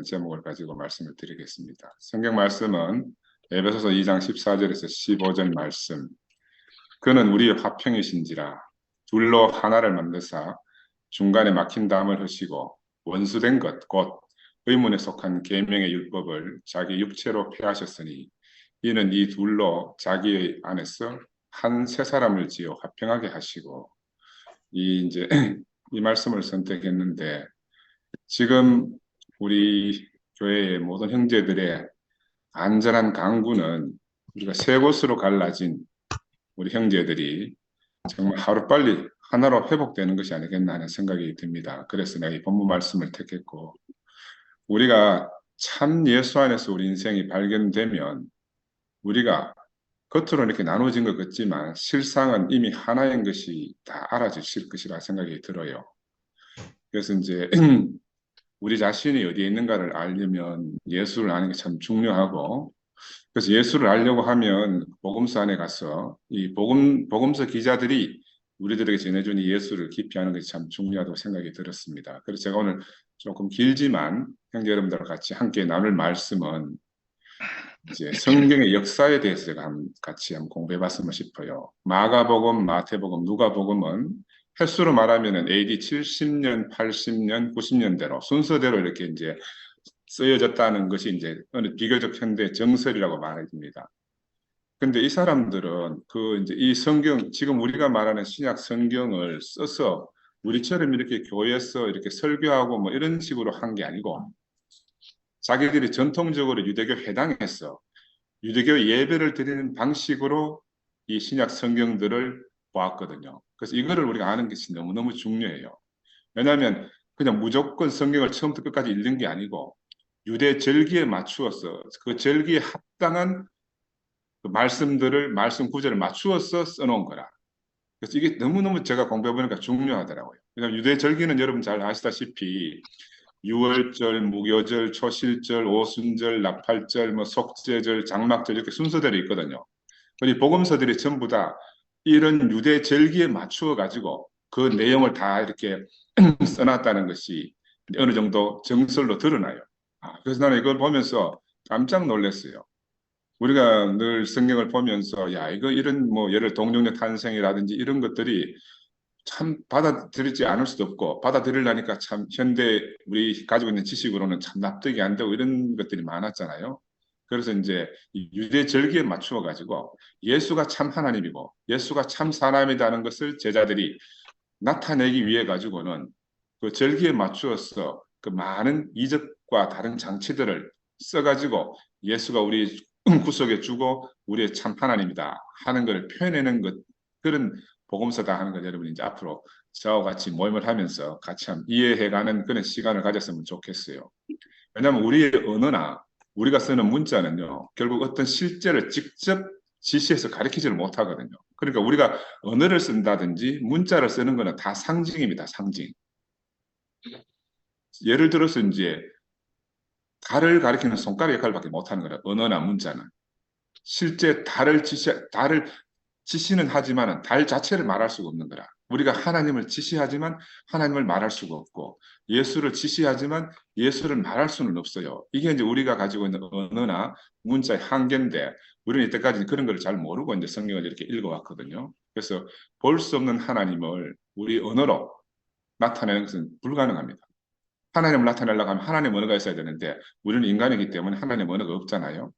제목을 가지고 말씀을 드리겠습니다. 성경 말씀은 에베소서 2장 14절에서 15절 말씀. 그는 우리의 화평이신지라 둘로 하나를 만드사 중간에 막힌 담을 h으시고 원수된 것 곧 의문에 속한 계명의 율법을 자기 육체로 폐하셨으니 이는 이 둘로 자기 안에서 한 새 사람을 지어 화평하게 하시고 이제 이 말씀을 선택했는데 지금 우리 교회의 모든 형제들의 안전한 강구는 우리가 세 곳으로 갈라진 우리 형제들이 정말 하루빨리 하나로 회복되는 것이 아니겠나 하는 생각이 듭니다. 그래서 내가 이 본문 말씀을 택했고 우리가 참 예수 안에서 우리 인생이 발견되면 우리가 겉으로 이렇게 나눠진 것 같지만 실상은 이미 하나인 것이 다 알아지실 것이라 생각이 들어요. 그래서 이제 우리 자신이 어디에 있는가를 알려면 예수를 아는 게 참 중요하고 그래서 예수를 알려고 하면 복음서 안에 가서 이 복음서 기자들이 우리들에게 전해준 이 예수를 깊이 아는 것이 참 중요하다고 생각이 들었습니다. 그래서 제가 오늘 조금 길지만 형제 여러분들과 같이 함께 나눌 말씀은 이제 성경의 역사에 대해서 제가 같이 한번 공부해 봤으면 싶어요. 마가복음, 마태복음, 누가복음은 횟수로 말하면은 AD 70년, 80년, 90년대로 순서대로 이렇게 이제 쓰여졌다는 것이 이제 어느 비교적 현대 정설이라고 말해집니다. 근데 이 사람들은 그 이제 이 성경, 지금 우리가 말하는 신약 성경을 써서 우리처럼 이렇게 교회에서 이렇게 설교하고 뭐 이런 식으로 한 게 아니고 자기들이 전통적으로 유대교 회당에서 유대교 예배를 드리는 방식으로 이 신약 성경들을 보았거든요. 그래서 이거를 우리가 아는 것이 너무너무 중요해요. 왜냐하면 그냥 무조건 성경을 처음부터 끝까지 읽는 게 아니고 유대 절기에 맞추어서 그 절기에 합당한 그 말씀들을 말씀 구절을 맞추어서 써놓은 거라. 그래서 이게 너무너무 제가 공부해 보니까 중요하더라고요. 왜냐하면 유대 절기는 여러분 잘 아시다시피 유월절, 무교절, 초실절, 오순절, 나팔절, 뭐 속죄절, 장막절 이렇게 순서대로 있거든요. 우리 복음서들이 전부 다 이런 유대 절기에 맞추어 가지고 그 내용을 다 이렇게 써놨다는 것이 어느 정도 정설로 드러나요. 그래서 나는 이걸 보면서 깜짝 놀랐어요. 우리가 늘 성경을 보면서 야 이거 이런 뭐 예를 동정녀 탄생이라든지 이런 것들이 참 받아들이지 않을 수도 없고 받아들이려니까 참 현대 우리 가지고 있는 지식으로는 참 납득이 안 되고 이런 것들이 많았잖아요. 그래서 이제 이 유대 절기에 맞추어 가지고 예수가 참 하나님이고 예수가 참 사람이라는 것을 제자들이 나타내기 위해 가지고는 그 절기에 맞추어서 그 많은 이적과 다른 장치들을 써가지고 예수가 우리 구속해 주고 우리의 참 하나님이다 하는 것을 표현하는 것 그런 복음서다 하는 걸 여러분이 이제 앞으로 저와 같이 모임을 하면서 같이 이해해가는 그런 시간을 가졌으면 좋겠어요. 왜냐하면 우리의 언어나 우리가 쓰는 문자는요 결국 어떤 실제를 직접 지시해서 가리키지를 못하거든요. 그러니까 우리가 언어를 쓴다든지 문자를 쓰는 거는 다 상징입니다. 상징. 예를 들어서 이제 달을 가리키는 손가락 역할밖에 못하는 거라 언어나 문자는 실제 달을 지시는 하지만 달 자체를 말할 수가 없는 거라. 우리가 하나님을 지시하지만 하나님을 말할 수가 없고 예수를 지시하지만 예수를 말할 수는 없어요. 이게 이제 우리가 가지고 있는 언어나 문자의 한계인데 우리는 이때까지 그런 걸 잘 모르고 이제 성경을 이렇게 읽어왔거든요. 그래서 볼 수 없는 하나님을 우리 언어로 나타내는 것은 불가능합니다. 하나님을 나타내려고 하면 하나님 언어가 있어야 되는데 우리는 인간이기 때문에 하나님 언어가 없잖아요.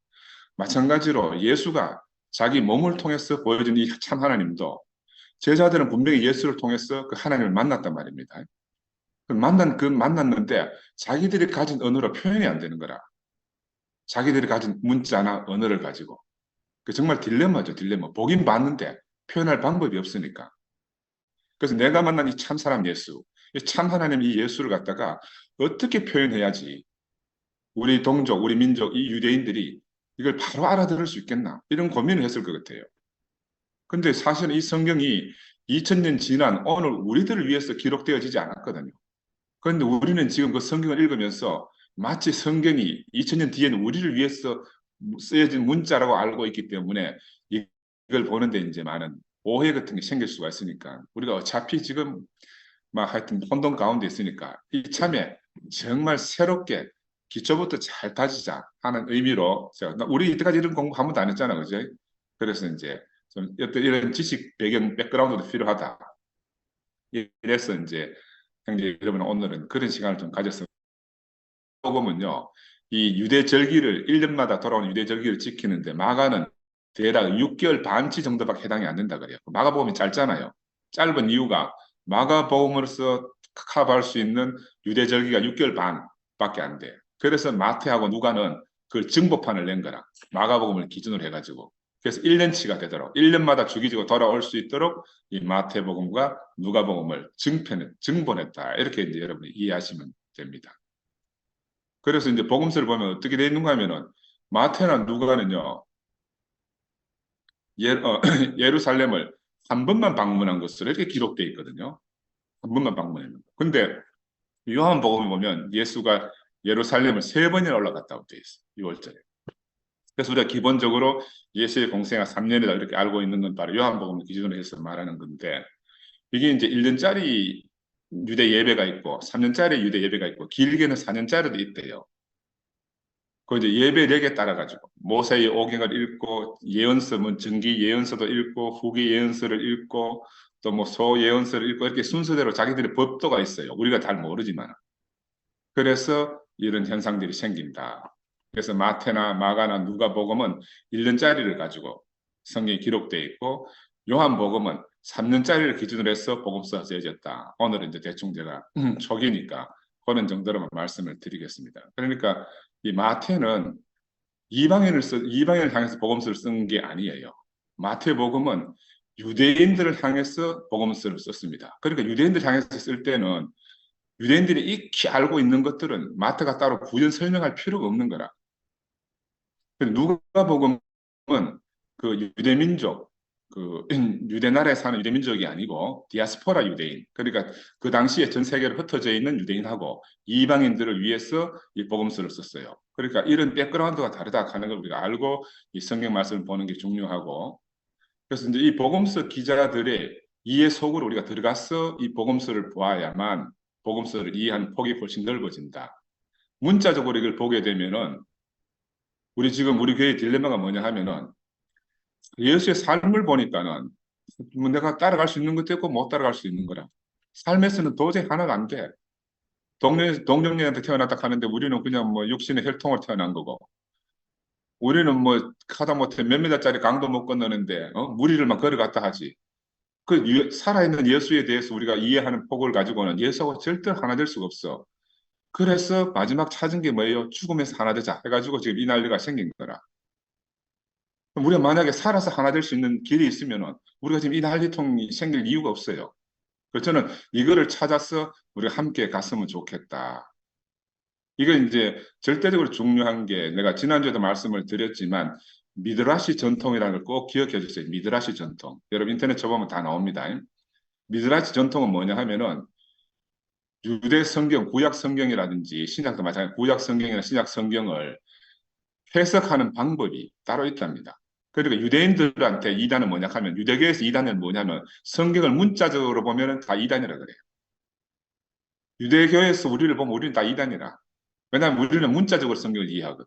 마찬가지로 예수가 자기 몸을 통해서 보여준 이 참 하나님도 제자들은 분명히 예수를 통해서 그 하나님을 만났단 말입니다. 만났는데 자기들이 가진 언어로 표현이 안 되는 거라. 자기들이 가진 문자나 언어를 가지고. 그 정말 딜레마죠, 딜레마. 보긴 봤는데 표현할 방법이 없으니까. 그래서 내가 만난 이 참 사람 예수, 이 참 하나님 이 예수를 갖다가 어떻게 표현해야지 우리 동족, 우리 민족, 이 유대인들이 이걸 바로 알아들을 수 있겠나? 이런 고민을 했을 것 같아요. 근데 사실 이 성경이 2000년 지난 오늘 우리들을 위해서 기록되어지지 않았거든요. 그런데 우리는 지금 그 성경을 읽으면서 마치 성경이 2000년 뒤에는 우리를 위해서 쓰여진 문자라고 알고 있기 때문에 이걸 보는데 이제 많은 오해 같은 게 생길 수가 있으니까 우리가 어차피 지금 막 하여튼 혼돈 가운데 있으니까 이참에 정말 새롭게 기초부터 잘 다지자 하는 의미로 우리 이때까지 이런 공부 한 번도 안 했잖아, 그지? 그래서 이제 좀 어떤 이런 지식 배경 백그라운드도 필요하다. 이래서 이제 형제 여러분 오늘은 그런 시간을 좀 가졌습니다. 보면요, 이 유대절기를 1년마다 돌아오는 유대절기를 지키는데 마가는 대략 6개월 반치 정도밖에 해당이 안 된다 그래요. 마가복음이 짧잖아요. 짧은 이유가 마가복음으로서 커버할 수 있는 유대절기가 6개월 반밖에 안 돼. 그래서 마태하고 누가는 그걸 증거판을 낸 거라. 마가복음을 기준으로 해가지고. 그래서 1년치가 되도록 1년마다 주기적으로 돌아올 수 있도록 이 마태복음과 누가복음을 증본했다. 이렇게 이제 여러분이 이해하시면 됩니다. 그래서 이제 복음서를 보면 어떻게 되어 있는가 하면은 마태나 누가는요, 예루살렘을 한 번만 방문한 것으로 이렇게 기록되어 있거든요. 한 번만 방문했는 거. 근데 요한복음에 보면 예수가 예루살렘을 3번이나 올라갔다고 되어 있어요. 6월절에. 그래서 우리가 기본적으로 예수의 공생애가 3년이다 이렇게 알고 있는 건 바로 요한복음을 기준으로 해서 말하는 건데, 이게 이제 1년짜리 유대 예배가 있고 3년짜리 유대 예배가 있고 길게는 4년짜리도 있대요. 그 이제 예배력에 따라 가지고 모세의 오경을 읽고 예언서문 증기 예언서도 읽고 후기 예언서를 읽고 또 뭐 소 예언서를 읽고 이렇게 순서대로 자기들의 법도가 있어요. 우리가 잘 모르지만. 그래서 이런 현상들이 생긴다. 그래서 마태나 마가나 누가복음은 1년짜리를 가지고 성경이 기록되어 있고 요한복음은 3년짜리를 기준으로 해서 복음서가 쓰여졌다. 오늘은 이제 대충 제가 초기니까 그런 정도로만 말씀을 드리겠습니다. 그러니까 이 마태는 이방인을 향해서 복음서를 쓴 게 아니에요. 마태복음은 유대인들을 향해서 복음서를 썼습니다. 그러니까 유대인들 향해서 쓸 때는 유대인들이 익히 알고 있는 것들은 마태가 따로 부연 설명할 필요가 없는 거라. 누가복음은 그 유대민족, 그 유대 나라에 사는 유대민족이 아니고 디아스포라 유대인, 그러니까 그 당시에 전 세계로 흩어져 있는 유대인하고 이방인들을 위해서 이 복음서를 썼어요. 그러니까 이런 백그라운드가 다르다 하는 걸 우리가 알고 이 성경 말씀을 보는 게 중요하고, 그래서 이제 이 복음서 기자들의 이해 속으로 우리가 들어가서 이 복음서를 보아야만 복음서를 이해하는 폭이 훨씬 넓어진다. 문자적으로 이걸 보게 되면은 우리 교회의 딜레마가 뭐냐 하면은 예수의 삶을 보니까는 뭐 내가 따라갈 수 있는 것도 있고 못 따라갈 수 있는 거라. 삶에서는 도저히 하나가 안 돼. 동정녀한테 태어났다 하는데 우리는 그냥 뭐 육신의 혈통으로 태어난 거고, 우리는 뭐 하다못해 몇 미터짜리 강도 못 건너는데 무리를 막 걸어갔다 하지. 살아있는 예수에 대해서 우리가 이해하는 폭을 가지고는 예수하고 절대 하나 될 수가 없어. 그래서 마지막 찾은 게 뭐예요? 죽음에서 하나 되자 해가지고 지금 이 난리가 생긴 거라. 우리가 만약에 살아서 하나 될 수 있는 길이 있으면은 우리가 지금 이 난리통이 생길 이유가 없어요. 그래서 저는 이거를 찾아서 우리가 함께 갔으면 좋겠다. 이건 이제 절대적으로 중요한 게 내가 지난주에도 말씀을 드렸지만 미드라시 전통이라는 걸 꼭 기억해 주세요. 미드라시 전통. 여러분 인터넷 쳐보면 다 나옵니다. 미드라시 전통은 뭐냐 하면은 유대 성경, 구약 성경이라든지 신약도 마찬가지로 구약 성경이나 신약 성경을 해석하는 방법이 따로 있답니다. 그러니까 유대인들한테 이단은 뭐냐 하면 유대교에서 이단은 뭐냐면 성경을 문자적으로 보면 다 이단이라 그래요. 유대교에서 우리를 보면 우리는 다 이단이라. 왜냐하면 우리는 문자적으로 성경을 이해하거든.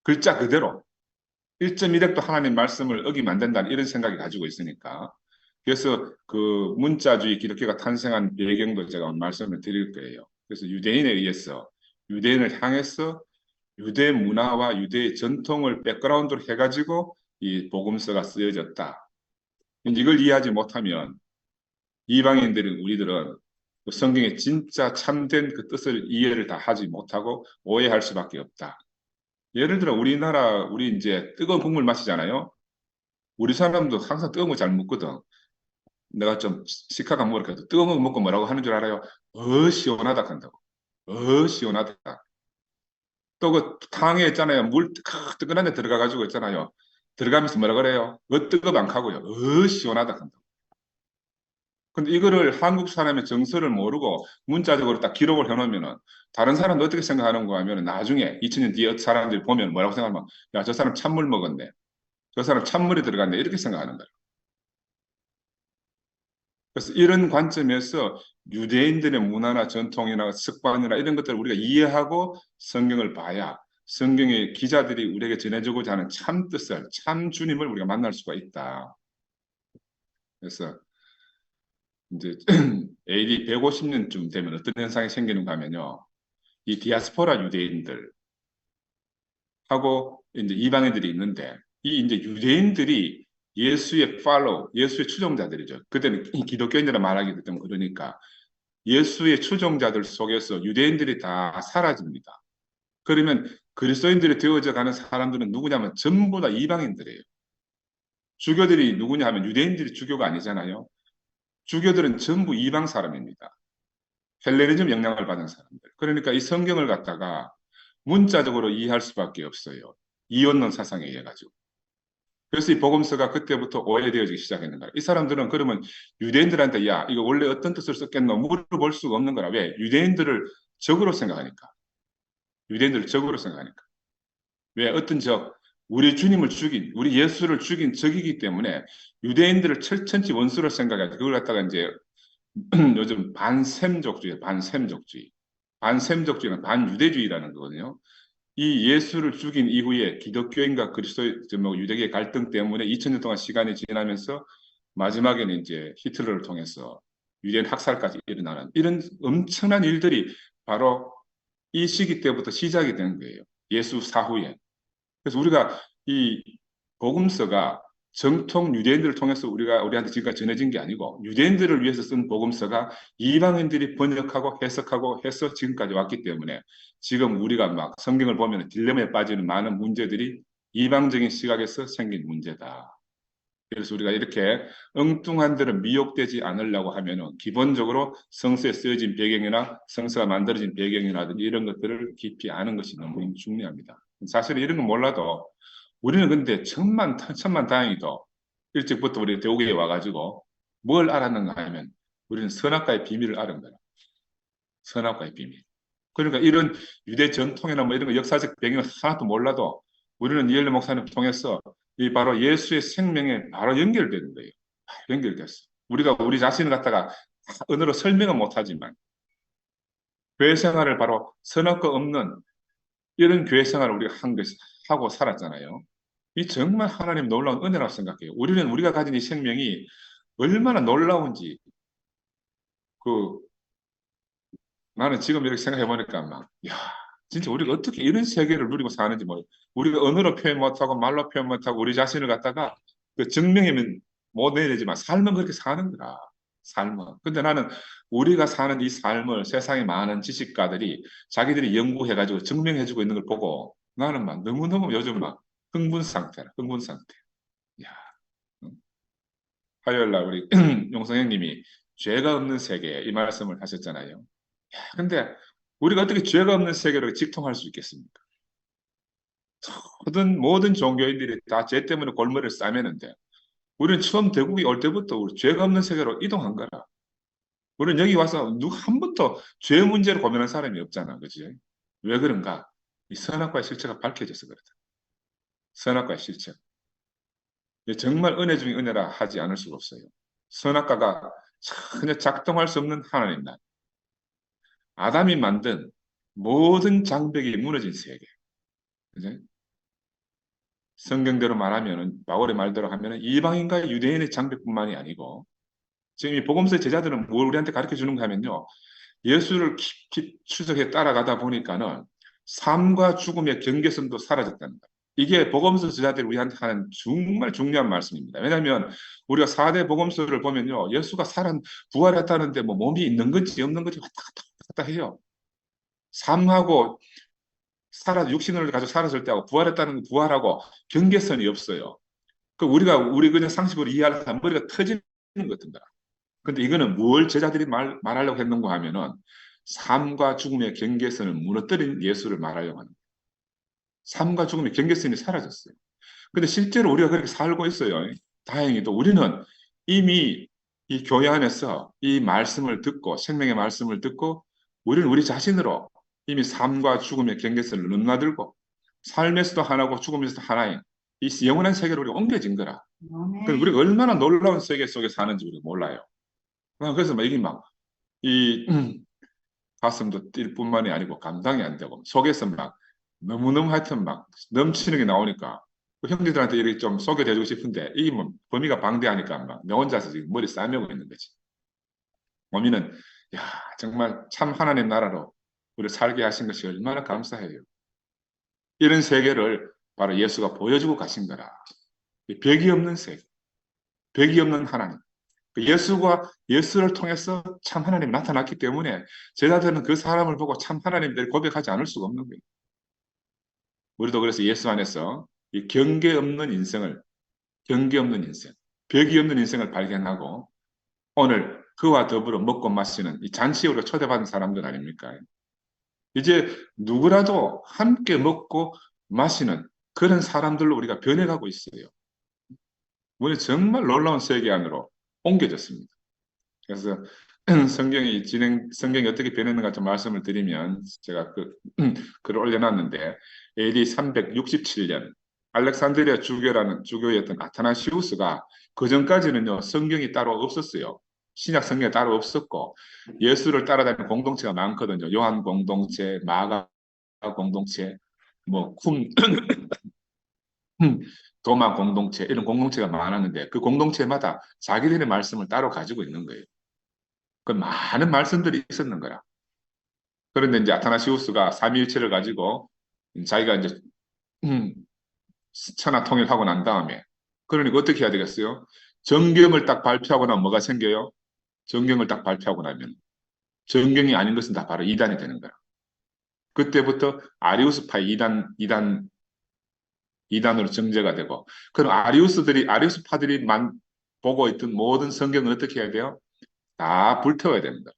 글자 그대로 1.1핵도 하나님 말씀을 어기면 안 된다는 이런 생각이 가지고 있으니까. 그래서 그 문자주의 기독교가 탄생한 배경도 제가 말씀을 드릴 거예요. 그래서 유대인에 의해서 유대인을 향해서 유대 문화와 유대의 전통을 백그라운드로 해가지고 이 복음서가 쓰여졌다. 이걸 이해하지 못하면 이방인들은 우리들은 그 성경의 진짜 참된 그 뜻을 이해를 다 하지 못하고 오해할 수밖에 없다. 예를 들어 우리 이제 뜨거운 국물 마시잖아요. 우리 사람도 항상 뜨거운 거 잘 먹거든. 내가 좀 시카가 먹으니까 뜨거운 거 먹고 뭐라고 하는 줄 알아요? 시원하다 한다고. 시원하다. 또 그 탕에 있잖아요. 물 뜨끈한 데 들어가가지고 있잖아요. 들어가면서 뭐라 그래요? 뜨겁 안 하고요. 시원하다 한다고. 근데 이거를 한국 사람의 정서를 모르고 문자적으로 딱 기록을 해놓으면은 다른 사람도 어떻게 생각하는가 하면 나중에 2000년 뒤에 사람들이 보면 뭐라고 생각하면 야, 저 사람 찬물 먹었네. 저 사람 찬물이 들어갔네. 이렇게 생각하는 거예요. 그래서 이런 관점에서 유대인들의 문화나 전통이나 습관이나 이런 것들을 우리가 이해하고 성경을 봐야 성경의 기자들이 우리에게 전해주고자 하는 참 뜻을, 참 주님을 우리가 만날 수가 있다. 그래서 이제 AD 150년쯤 되면 어떤 현상이 생기는가 하면요. 이 디아스포라 유대인들 하고 이제 이방인들이 있는데 이 이제 유대인들이 예수의 팔로우, 예수의 추종자들이죠. 그때는 기독교인이라 말하기 때문에 그러니까 예수의 추종자들 속에서 유대인들이 다 사라집니다. 그러면 그리스도인들이 되어져 가는 사람들은 누구냐면 전부 다 이방인들이에요. 주교들이 누구냐 하면 유대인들이 주교가 아니잖아요. 주교들은 전부 이방 사람입니다. 헬레니즘 영향을 받은 사람들. 그러니까 이 성경을 갖다가 문자적으로 이해할 수밖에 없어요. 이원론 사상에 의해 가지고. 그래서 이 복음서가 그때부터 오해되어지기 시작했는 거야. 이 사람들은 그러면 유대인들한테 야 이거 원래 어떤 뜻을 썼겠노 물어볼 수가 없는 거라. 왜? 유대인들을 적으로 생각하니까. 유대인들을 적으로 생각하니까. 왜? 어떤 적, 우리 주님을 죽인, 우리 예수를 죽인 적이기 때문에 유대인들을 철천지 원수로 생각해. 그걸 갖다가 이제 요즘 반sem족주의, 반sem족주의. 반sem족주의는 반유대주의라는 거거든요. 이 예수를 죽인 이후에 기독교인과 그리스도 뭐 유대계 갈등 때문에 2000년 동안 시간이 지나면서 마지막에는 이제 히틀러를 통해서 유대인 학살까지 일어나는 이런 엄청난 일들이 바로 이 시기 때부터 시작이 된 거예요. 예수 사후에. 그래서 우리가 이 복음서가 정통 유대인들을 통해서 우리한테 지금까지 전해진 게 아니고 유대인들을 위해서 쓴 복음서가 이방인들이 번역하고 해석하고 해서 지금까지 왔기 때문에 지금 우리가 막 성경을 보면 딜레마에 빠지는 많은 문제들이 이방적인 시각에서 생긴 문제다. 그래서 우리가 이렇게 엉뚱한 데로 미혹되지 않으려고 하면은 기본적으로 성서에 쓰여진 배경이나 성서가 만들어진 배경이라든지 이런 것들을 깊이 아는 것이 너무 중요합니다. 사실 이런 건 몰라도 우리는 근데 천만 다행히도 일찍부터 우리 대우교에 와가지고 뭘 알았는가 하면 우리는 선악과의 비밀을 알은 거야. 선악과의 비밀. 그러니까 이런 유대 전통이나 뭐 이런 거 역사적 배경을 하나도 몰라도 우리는 이엘리 목사님 통해서 이 바로 예수의 생명에 바로 연결되는 거예요. 연결됐어. 우리가 우리 자신을 갖다가 언어로 설명은 못하지만 교회 생활을 바로 선악과 없는 이런 교회 생활을 우리가 하고 살았잖아요. 이 정말 하나님 놀라운 은혜라고 생각해요. 우리는 우리가 가진 이 생명이 얼마나 놀라운지 그 나는 지금 이렇게 생각해 보니까 막 야, 진짜 우리가 어떻게 이런 세계를 누리고 사는지 뭐 우리가 언어로 표현 못하고 말로 표현 못하고 우리 자신을 갖다가 그 증명이면 못 내리지만 삶은 그렇게 사는 거라. 삶은. 근데 나는 우리가 사는 이 삶을 세상의 많은 지식가들이 자기들이 연구해가지고 증명해주고 있는 걸 보고 나는 막 너무너무 요즘 막 흥분 상태라. 흥분 상태. 야, 응? 화요일 날 우리 용성 형님이 죄가 없는 세계 이 말씀을 하셨잖아요. 근데 우리가 어떻게 죄가 없는 세계로 직통할 수 있겠습니까? 모든 종교인들이 다 죄 때문에 골머리를 싸매는데 우리는 처음 대국이 올 때부터 우리 죄가 없는 세계로 이동한 거라. 우리는 여기 와서 누구 한 번도 죄 문제로 고민한 사람이 없잖아. 그지? 왜 그런가? 이 선악과의 실체가 밝혀져서 그렇다. 선악과의 실체. 정말 은혜 중에 은혜라 하지 않을 수가 없어요. 선악과가 전혀 작동할 수 없는 하나님 나. 아담이 만든 모든 장벽이 무너진 세계. 그지? 성경대로 말하면은 바울의 말대로 하면은 이방인과 유대인의 장벽뿐만이 아니고 지금 이 복음서의 제자들은 뭘 우리한테 가르쳐 주는가 하면요. 예수를 깊이 추적해 따라가다 보니까는 삶과 죽음의 경계선도 사라졌다는 거예요. 이게 복음서 제자들이 우리한테 하는 정말 중요한 말씀입니다. 왜냐하면 우리가 4대 복음서를 보면요. 예수가 부활했다는데 뭐 몸이 있는 건지 없는 건지 왔다 갔다 해요. 삶하고 육신을 가지고 살았을 때하고 부활했다는 부활하고 경계선이 없어요. 우리 그냥 상식으로 이해하면 머리가 터지는 것 같은 거야. 근데 이거는 뭘 제자들이 말하려고 했는가 하면은 삶과 죽음의 경계선을 무너뜨린 예수를 말하려고 하는 거예요. 삶과 죽음의 경계선이 사라졌어요. 근데 실제로 우리가 그렇게 살고 있어요. 다행히도 우리는 이미 이 교회 안에서 이 말씀을 듣고 생명의 말씀을 듣고 우리는 우리 자신으로 이미 삶과 죽음의 경계선을 넘나들고 삶에서도 하나고 죽음에서도 하나인 이 영원한 세계로 우리가 옮겨진 거라. 그러니까 우리가 얼마나 놀라운 세계 속에 사는지 우리가 몰라요. 그래서 막 이게 막 이 가슴도 뛸 뿐만이 아니고 감당이 안 되고 속에서 막 너무너무 하여튼 막 넘치는 게 나오니까 그 형제들한테 이렇게 좀 소개해주고 싶은데 이게 뭐 범위가 방대하니까 막 내 혼자서 지금 머리 싸매고 있는 거지. 범위는 야 정말 참 하나님 나라로 우리 살게 하신 것이 얼마나 감사해요. 이런 세계를 바로 예수가 보여주고 가신 거라. 벽이 없는 세계, 벽이 없는 하나님. 그 예수를 통해서 참 하나님이 나타났기 때문에 제자들은 그 사람을 보고 참 하나님을 고백하지 않을 수가 없는 거예요. 우리도 그래서 예수 안에서 이 경계 없는 인생, 벽이 없는 인생을 발견하고 오늘 그와 더불어 먹고 마시는 이 잔치에 우리가 초대받은 사람들 아닙니까? 이제 누구라도 함께 먹고 마시는 그런 사람들로 우리가 변해가고 있어요. 우리 정말 놀라운 세계 안으로 옮겨졌습니다. 그래서 성경이 어떻게 변했는가 좀 말씀을 드리면 제가 글을 올려놨는데 AD 367년 알렉산드리아 주교였던 아타나시우스가 그 전까지는요 성경이 따로 없었어요. 신약 성경이 따로 없었고 예수를 따라다니는 공동체가 많거든요. 요한 공동체, 마가 공동체, 뭐 도마 공동체 이런 공동체가 많았는데 그 공동체마다 자기들의 말씀을 따로 가지고 있는 거예요. 그 많은 말씀들이 있었는 거야. 그런데 이제 아타나시우스가 삼위일체를 가지고 자기가 이제 음, 천하 통일하고 난 다음에 그러니까 어떻게 해야 되겠어요? 정경을 딱 발표하고 나면 뭐가 생겨요? 정경을 딱 발표하고 나면 정경이 아닌 것은 다 바로 이단이 되는 거야. 그때부터 아리우스파의 이단으로 정제가 되고 그럼 아리우스파들이 보고 있던 모든 성경을 어떻게 해야 돼요? 다 불태워야 됩니다.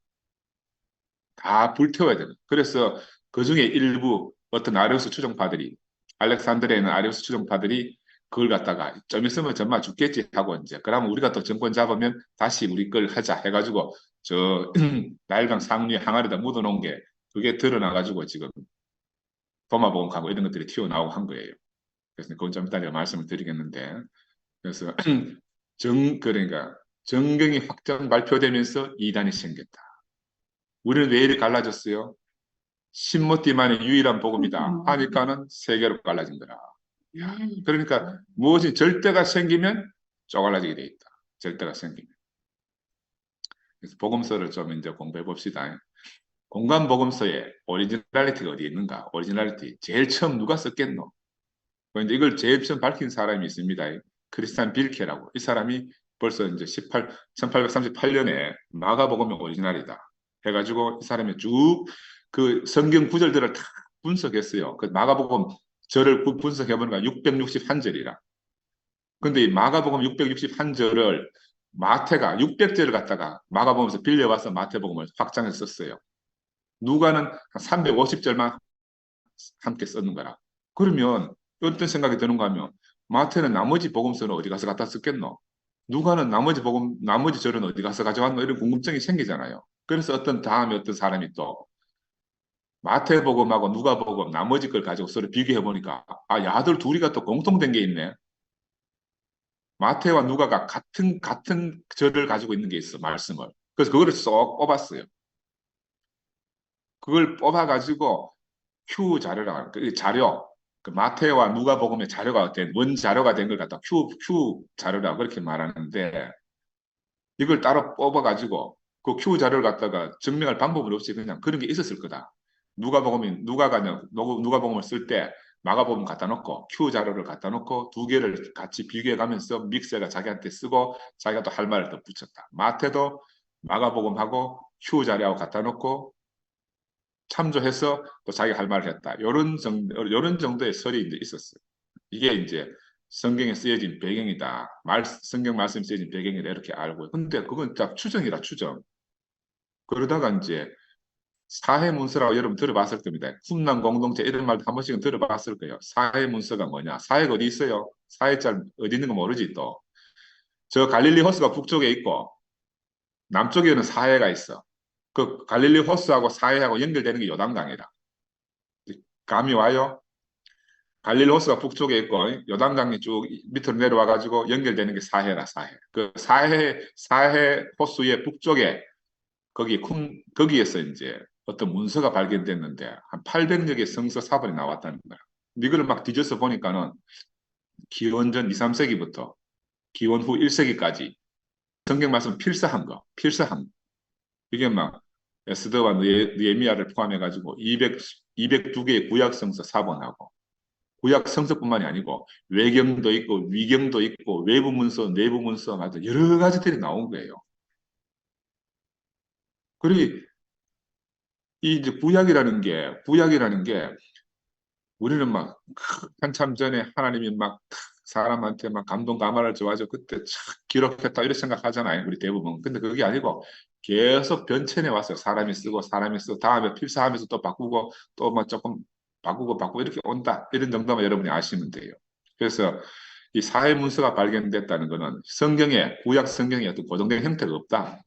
다 불태워야 되는. 그래서 그 중에 일부 어떤 아리우스 추종파들이 알렉산드리아에 있는 아리우스 추종파들이 그걸 갖다가 좀 있으면 정말 죽겠지 하고 이제 그러면 우리가 또 정권 잡으면 다시 우리 걸 하자 해가지고 저 나일강 상류에 항아리에다 묻어놓은 게 그게 드러나가지고 지금 도마복음하고 이런 것들이 튀어나오고 한 거예요. 그래서 그건 좀 이따 말씀을 드리겠는데 그래서 그러니까 정경이 확정 발표되면서 이단이 생겼다. 우리는 왜 이렇게 갈라졌어요? 신모띠만의 유일한 복음이다 하니까는 세계로 갈라진 거라. 그러니까 무엇이 절대가 생기면 쪼갈라지게 돼 있다. 절대가 생기면. 그래서 복음서를 좀 이제 공부해 봅시다. 공간 복음서에 오리지널리티가 어디 있는가? 오리지널리티 제일 처음 누가 썼겠노? 근데 이걸 제일 처음 밝힌 사람이 있습니다. 크리스찬 빌케라고. 이 사람이 벌써 이제 1838년에 마가복음의 오리지널이다. 해가지고 이 사람이 쭉 그 성경 구절들을 다 분석했어요. 그 마가복음 절을 분석해보니까 661절이라. 근데 이 마가복음 661절을 마태가 600절을 갖다가 마가복음에서 빌려와서 마태복음을 확장해서 썼어요. 누가는 한 350절만 함께 썼는 거라. 그러면 어떤 생각이 드는가 하면 마태는 나머지 복음서는 어디 가서 갖다 썼겠노? 누가는 나머지 절은 어디 가서 가져왔노? 이런 궁금증이 생기잖아요. 그래서 다음에 어떤 사람이 또 마태복음하고 누가복음 나머지 걸 가지고 서로 비교해 보니까 아, 야들 둘이가 또 공통된 게 있네. 마태와 누가가 같은 절을 가지고 있는 게 있어, 말씀을. 그래서 그거를 쏙 뽑았어요. 그걸 뽑아가지고 큐 자료라 그 자료 그 마태와 누가복음의 자료가 된 원자료가 된 걸 갖다 큐 자료라 그렇게 말하는데 이걸 따로 뽑아가지고 그 큐 자료를 갖다가 증명할 방법은 없이 그냥 그런 게 있었을 거다. 누가복음을 쓸 때 마가복음 갖다 놓고 큐 자료를 갖다 놓고 두 개를 같이 비교해 가면서 믹서가 자기한테 쓰고 자기가 또 할 말을 더 붙였다. 마태도 마가복음하고 큐 자료하고 갖다 놓고 참조해서 또 자기가 할 말을 했다. 요런 정도의 설이 이제 있었어요. 이게 이제 성경에 쓰여진 배경이다. 성경 말씀이 쓰여진 배경이다. 이렇게 알고. 근데 그건 딱 추정이라 추정. 그러다가 이제 사회문서라고 여러분 들어봤을 겁니다. 쿰난 공동체 이런 말도 한 번씩은 들어봤을 거예요. 사회문서가 뭐냐? 사회가 어디 있어요? 사회 잘 어디 있는 거 모르지 또. 저 갈릴리 호수가 북쪽에 있고 남쪽에는 사회가 있어. 그 갈릴리 호수하고 사회하고 연결되는 게 요단강이다. 감이 와요? 갈릴리 호수가 북쪽에 있고 요단강이 쭉 밑으로 내려와 가지고 연결되는 게 사해라 사해. 그 사해 호수의 북쪽에 거기에서 이제 어떤 문서가 발견됐는데 한 800여 개 성서 사본이 나왔다는 거야. 근데 이걸 막 뒤져서 보니까는 기원전 2, 3세기부터 기원 후 1세기까지 성경 말씀 필사한 거. 이게 막 에스더와 느헤미야를 포함해가지고 202개의 구약 성서 사본하고 구약 성서뿐만이 아니고 외경도 있고 위경도 있고 외부 문서, 내부 문서 같은 여러 가지들이 나온 거예요. 그리고 이 이제 구약이라는 게 우리는 막 한참 전에 하나님이 막 사람한테 막 감동 감화를 줘가지고 그때 참 기록했다 이렇게 생각하잖아요. 우리 대부분. 근데 그게 아니고 계속 변천해 왔어요. 사람이 쓰고 다음에 필사하면서 또 바꾸고 또 막 조금 바꾸고 이렇게 온다. 이런 정도만 여러분이 아시면 돼요. 그래서 이 사회 문서가 발견됐다는 것은 구약 성경에 어떤 고정된 형태가 없다.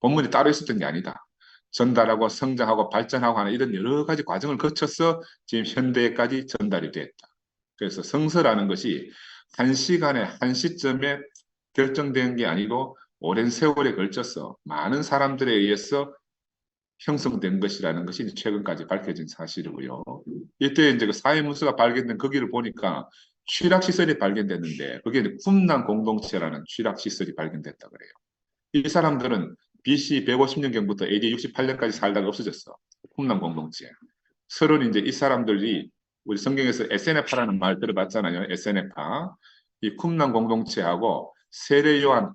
본문이 따로 있었던 게 아니다. 전달하고 성장하고 발전하고 하는 이런 여러 가지 과정을 거쳐서 지금 현대까지 전달이 됐다. 그래서 성서라는 것이 한 시간에 한 시점에 결정된 게 아니고 오랜 세월에 걸쳐서 많은 사람들에 의해서 형성된 것이라는 것이 최근까지 밝혀진 사실이고요. 이때 이제 그 사회문서가 발견된 거기를 보니까 취락시설이 발견됐는데 그게 쿰난 공동체라는 취락시설이 발견됐다 그래요. 이 사람들은 BC 150년경부터 AD 68년까지 살다가 없어졌어. 쿰난 공동체. 서론 이제 이 사람들이 우리 성경에서 에세네파라는 말 들어봤잖아요. 에세네파. 이 쿰난 공동체하고 세례요한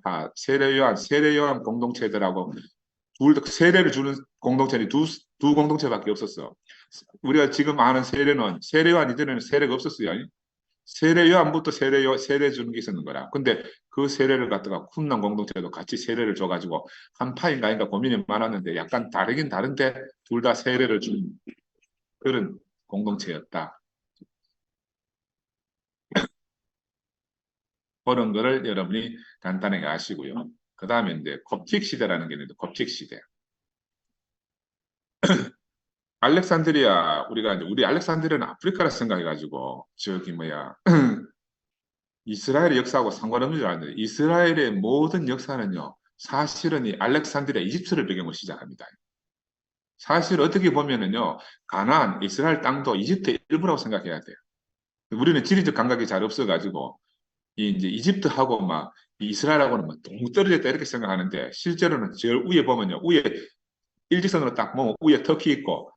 공동체들하고 세례를 주는 공동체는 두 공동체밖에 없었어. 우리가 지금 아는 세례요한 이전에는 세례가 없었어요. 세례 요한부터 세례 주는 게 있었는 거라. 근데 그 세례를 갖다가 쿰난 공동체도 같이 세례를 줘가지고 한 파인가 아닌가 고민이 많았는데 약간 다르긴 다른데 둘 다 세례를 준 그런 공동체였다. 그런 거를 여러분이 간단하게 아시고요. 그 다음에 이제 koptic 시대라는 게 있는데 koptic 시대. 알렉산드리아 우리가 이제 우리 알렉산드리아는 아프리카라 생각해가지고 저기 뭐야 이스라엘의 역사하고 상관없는 줄 아는데 이스라엘의 모든 역사는요. 사실은 이 알렉산드리아 이집트를 배경으로 시작합니다. 사실 어떻게 보면은요. 가나안 이스라엘 땅도 이집트의 일부라고 생각해야 돼요. 우리는 지리적 감각이 잘 없어가지고 이 이제 이집트하고 막 이스라엘하고는 막 동떨어졌다 이렇게 생각하는데 실제로는 제일 위에 보면요. 위에 일직선으로 딱 보면 위에 터키 있고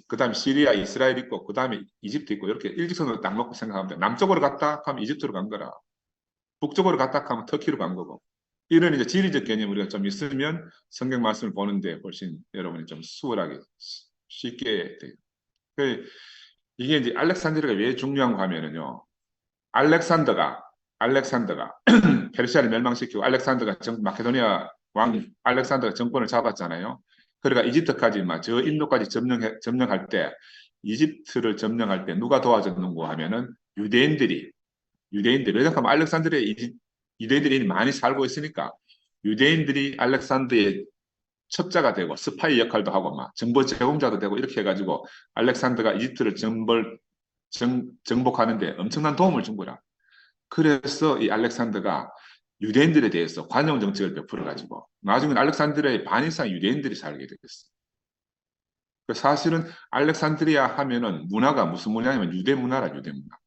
그다음에 시리아 이스라엘 있고 그다음에 이집트 있고 이렇게 일직선으로 딱 놓고 생각하면 돼. 남쪽으로 갔다 하면 이집트로 간 거라. 북쪽으로 갔다 하면 터키로 간 거고. 이런 이제 지리적 개념 우리가 좀 있으면 성경 말씀을 보는데 훨씬 여러분이 좀 수월하게 쉽게 돼요. 그 이게 이제 알렉산드리아가 왜 중요한가 하면은요. 알렉산더가 페르시아를 멸망시키고 마케도니아 왕 알렉산더가 정권을 잡았잖아요. 그러니까 이집트까지 막 저 인도까지 점령할 때 이집트를 점령할 때 누가 도와줬는가 하면은 유대인들이 왜냐하면 알렉산드리아에 유대인들이 많이 살고 있으니까 유대인들이 알렉산더의 첩자가 되고 스파이 역할도 하고 막 정보 제공자도 되고 이렇게 해가지고 알렉산더가 이집트를 정복하는데 엄청난 도움을 준 거라. 그래서 이 알렉산더가 유대인들에 대해서 관용 정책을 베풀어가지고 나중에 알렉산드리아의 반 이상 유대인들이 살게 되겠어. 사실은 알렉산드리아 하면은 문화가 무슨 문화냐면 유대 문화라 유대 문화.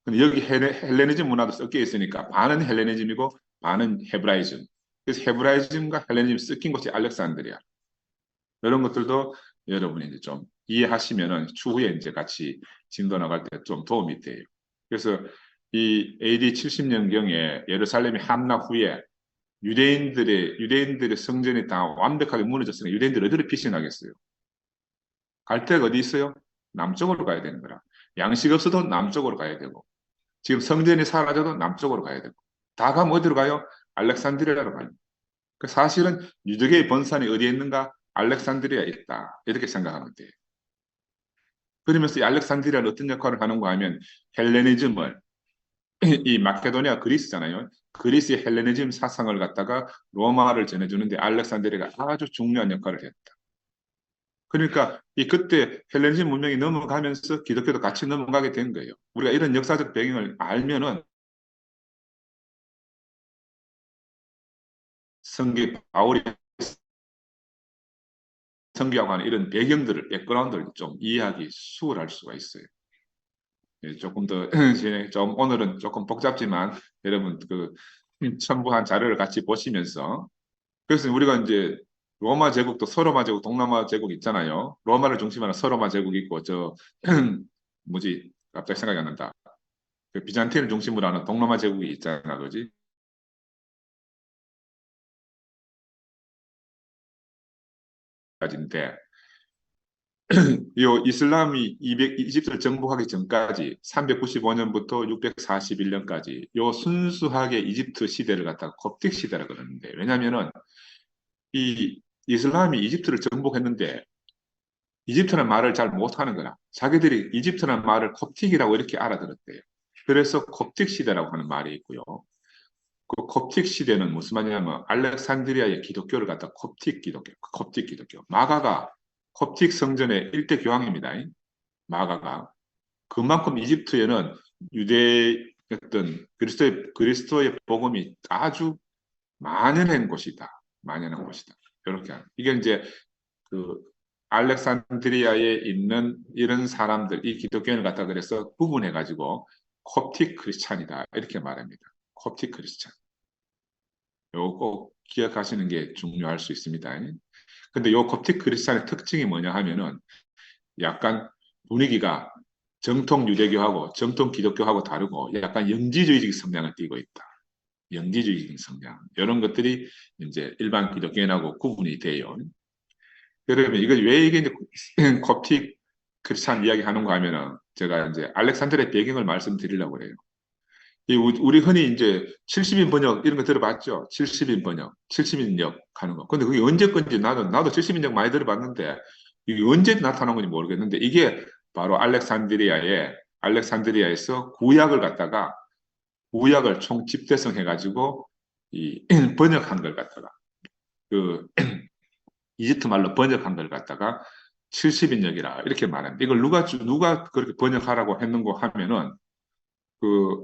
근데 여기 헬레니즘 문화도 섞여 있으니까 반은 헬레니즘이고 반은 헤브라이즘. 그래서 헤브라이즘과 헬레니즘 섞인 곳이 알렉산드리아. 이런 것들도 여러분이 이제 좀 이해하시면은 추후에 이제 같이 진도 나갈 때 좀 도움이 돼요. 그래서 이 AD 70년경에 예루살렘이 함락 후에 유대인들의 성전이 다 완벽하게 무너졌으니까 유대인들이 어디로 피신하겠어요? 갈 데가 어디 있어요? 남쪽으로 가야 되는 거라. 양식 없어도 남쪽으로 가야 되고 지금 성전이 사라져도 남쪽으로 가야 되고 다 가면 어디로 가요? 알렉산드리아로 가요. 그 사실은 유대계의 본산이 어디에 있는가? 알렉산드리아에 있다. 이렇게 생각하면 돼요. 그러면서 이 알렉산드리아는 어떤 역할을 하는가 하면 헬레니즘을 이 마케도니아 그리스잖아요. 그리스의 헬레니즘 사상을 갖다가 로마를 전해주는데 알렉산드리아가 아주 중요한 역할을 했다. 그러니까 이 그때 헬레니즘 문명이 넘어가면서 기독교도 같이 넘어가게 된 거예요. 우리가 이런 역사적 배경을 알면은 성경 바울이 성경하는 이런 배경들을, 백그라운드를 좀 이해하기 수월할 수가 있어요. 예, 조금 더 좀 오늘은 조금 복잡지만 여러분 그 첨부한 자료를 같이 보시면서, 그래서 우리가 이제 로마 제국도 서로마 제국, 동로마 제국 있잖아요. 로마를 중심으로 서로마 제국 있고 저 뭐지 갑자기 생각이 안 난다. 그 비잔틴을 중심으로 하는 동로마 제국이 있잖아, 그지? 까지인데 요 이슬람이 이집트를 정복하기 전까지 395년부터 641년까지 요 순수하게 이집트 시대를 갖다가 kop틱 시대라고 그러는데, 왜냐면은 이 이슬람이 이집트를 정복했는데 이집트는 말을 잘 못하는 거라 자기들이 이집트는 말을 kop틱이라고 이렇게 알아들었대요. 그래서 kop틱 시대라고 하는 말이 있고요. 그 kop틱 시대는 무슨 말이냐면 알렉산드리아의 기독교를 갖다 kop틱 기독교, kop틱 기독교. 마가가 kop틱 성전의 일대 교황입니다. 마가가. 그만큼 이집트에는 유대 어떤 그리스도의 복음이 아주 만연한 곳이다. 만연한 곳이다. 이렇게 이게 이제 그 알렉산드리아에 있는 이런 사람들, 이 기독교인을 갖다 그래서 구분해 가지고 콥틱 크리스찬이다 이렇게 말합니다. 콥틱 크리스찬. 요거 꼭 기억하시는 게 중요할 수 있습니다. 근데 요 콥틱 크리스찬의 특징이 뭐냐 하면은 약간 분위기가 정통 유대교하고 정통 기독교하고 다르고 약간 영지주의적 성향을 띠고 있다. 영지주의적 성향. 이런 것들이 이제 일반 기독교인하고 구분이 돼요. 그러면 이걸 왜 이게 이제 콥틱 크리스찬 이야기 하는가 하면은 제가 이제 알렉산드의 배경을 말씀드리려고 그래요. 우리 흔히 이제 70인 번역 이런 거 들어봤죠? 70인 번역, 70인역 하는 거. 근데 그게 언제 건지 나도 70인역 많이 들어봤는데 이게 언제 나타난 건지 모르겠는데 이게 바로 알렉산드리아에서 구약을 갖다가 구약을 총 집대성 해가지고 이 번역한 걸 갖다가 그 이집트 말로 번역한 걸 갖다가 70인역이라 이렇게 말합니다. 이걸 누가 그렇게 번역하라고 했는고 하면은 그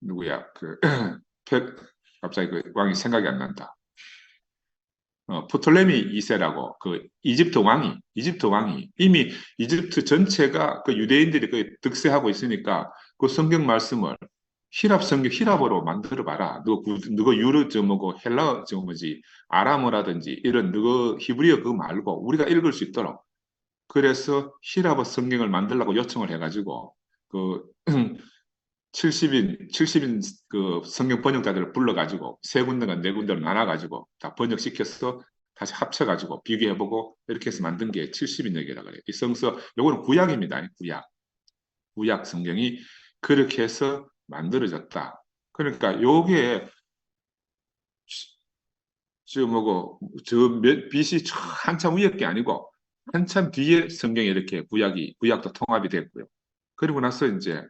누구야 갑자기 그 왕이 생각이 안 난다. 프톨레미 2세라고 그 이집트 왕이 이미 이집트 전체가 그 유대인들이 그 득세하고 있으니까 그 성경 말씀을 히랍어로 만들어 봐라. 너거 유로 저 뭐고 헬라 저 뭐지 아람어라든지 이런 너거 히브리어 그거 말고 우리가 읽을 수 있도록 그래서 히랍어 성경을 만들라고 요청을 해가지고 그 70인 그 성경 번역자들을 불러가지고 세 군데가 네 군데로 나눠가지고 다 번역시켜서 다시 합쳐가지고 비교해보고 이렇게 해서 만든 게 70인역이라고 그래요. 이 성서, 요거는 구약입니다. 구약 성경이 그렇게 해서 만들어졌다. 그러니까 요게 저 뭐고 BC 한참 위에 게 아니고 한참 뒤에 성경에 이렇게 구약도 통합이 됐고요. 그리고 나서 이제